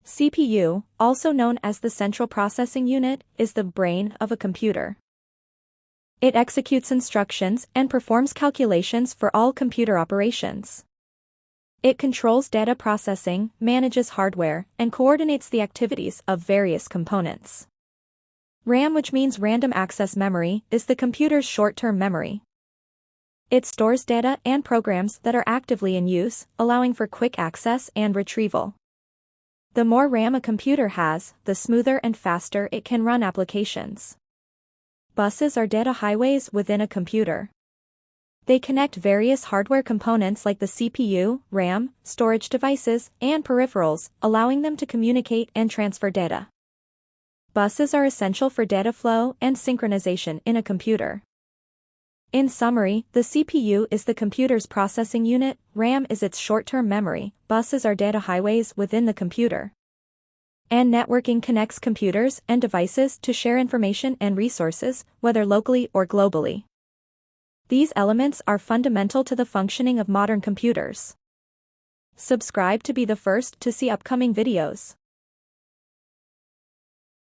CPU, also known as the central processing unit, is the brain of a computer. It executes instructions and performs calculations for all computer operations. It controls data processing, manages hardware, and coordinates the activities of various components. RAM, which means random access memory, is the computer's short-term memory. It stores data and programs that are actively in use, allowing for quick access and retrieval. The more RAM a computer has, the smoother and faster it can run applications. Buses are data highways within a computer. They connect various hardware components like the CPU, RAM, storage devices, and peripherals, allowing them to communicate and transfer data. Buses are essential for data flow and synchronization in a computer. In summary, the CPU is the computer's processing unit, RAM is its short-term memory, buses are data highways within the computer. And networking connects computers and devices to share information and resources, whether locally or globally. These elements are fundamental to the functioning of modern computers. Subscribe to be the first to see upcoming videos.